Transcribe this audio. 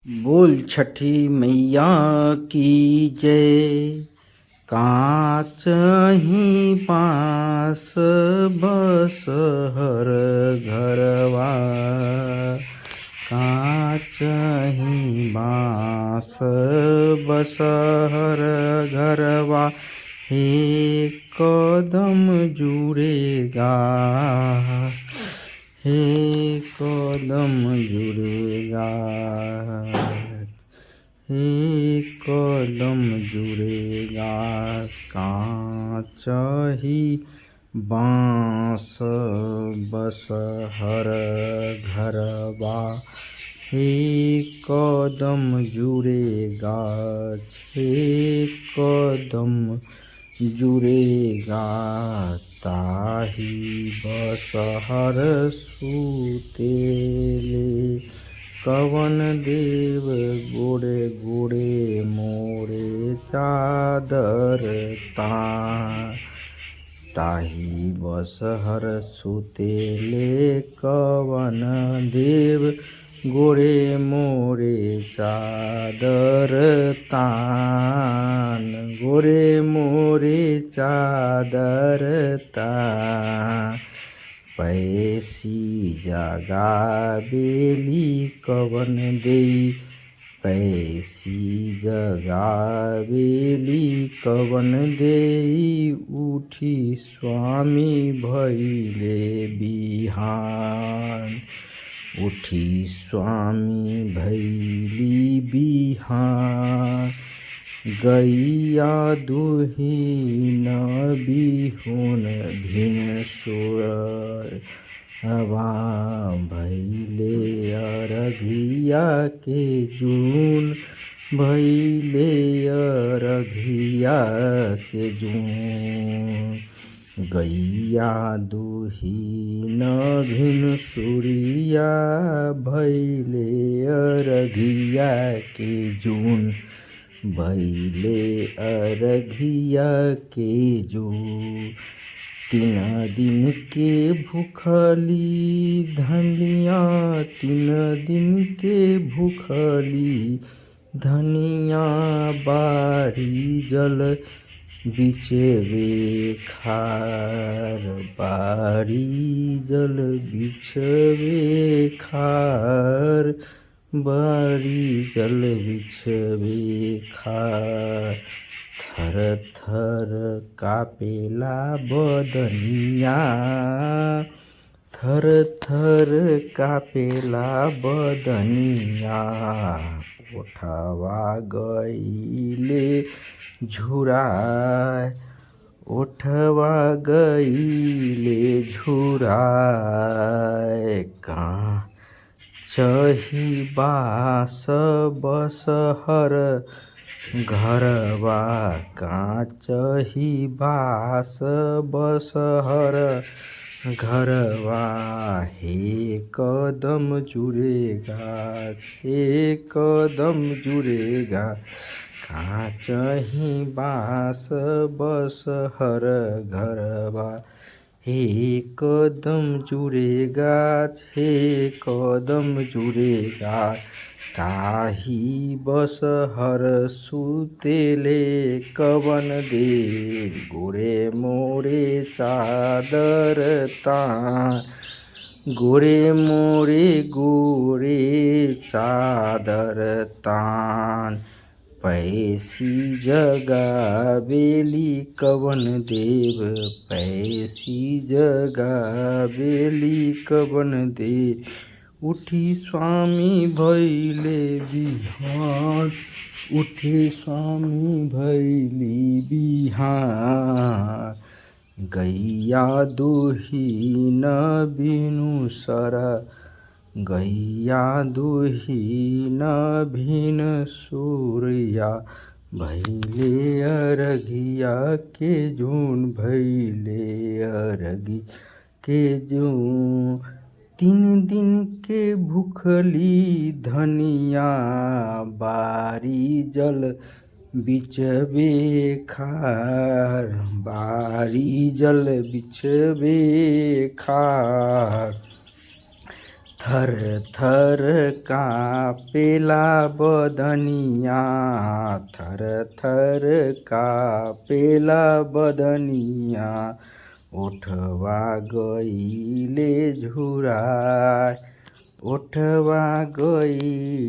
बोल छठी मैया की जय। काचही बाँस बस हर घरवा। काचही बाँस बस हर घरवा। हे कदम जुड़ेगा, हे कदम जुड़ेगा, हे कदम जुड़ेगा। काचही बाँस बस हर घरवा। हे कदम जुड़ेगा, हे कदम जुड़ेगा। ताही बस हर सुतेले कवन देव गोड़े गोड़े मोरे चादर ताही बस हर सुतेले कवन देव गोड़े मोरे चादर तान, गोड़े मोरे चादर तान। पैसी जगावेली कवन देई, पैसी जगावेली कवन देई। उठी स्वामी भइले बिहान, उठी स्वामी भइली बिहान। गैया दुहीन बिहुन भिन सोरवा भैले अरघिया के जून, भैले अरघिया के जून। गैया दुहीन भिन सूरिया भैले अरघिया के जून, भैले अरघिया के जून। 3 दिन के भूखली धनिया, 3 दिन के भूखली धनिया। बारी जल बिचवे खार, बारी जल बिचवे खार, बारी जल बिचवे खार। थर थर कापेला बदनिया, थर थर कापेला बदनिया। ओठवा गईले झुराय, ओठवा गईले झुराय। काचही बाँस बस हर घरवा, काचही बाँस बस हर घरवा। हे कदम जुड़ेगा, हे कदम जुड़ेगा। काचही बाँस बस हर घरवा। हे कदम जुड़ेगा, हे कदम जुड़ेगा। ताही बस हर सुतेले कवन देव गोड़े मोरे चादर तान, गोड़े मोरे गोरे चादर तान। पैसी जगावेली कवन देव, पैसी जगावेली कवन देव। उठी स्वामी भइले बिहान, उठी स्वामी भइली बिहान। गैया दुहीन बिनु सरा, गैया दुहीन भिन सूरिया भैले अरघिया के जून, भैले अरघी के जून। 3 दिन के भूखली धनिया, बारी जल बिचवे खार, बारी जल बिचवे खार। थर थर कापेला बदनिया, थर थर कापेला बदनिया, ओठवा गइले झुराय, ओठवा गई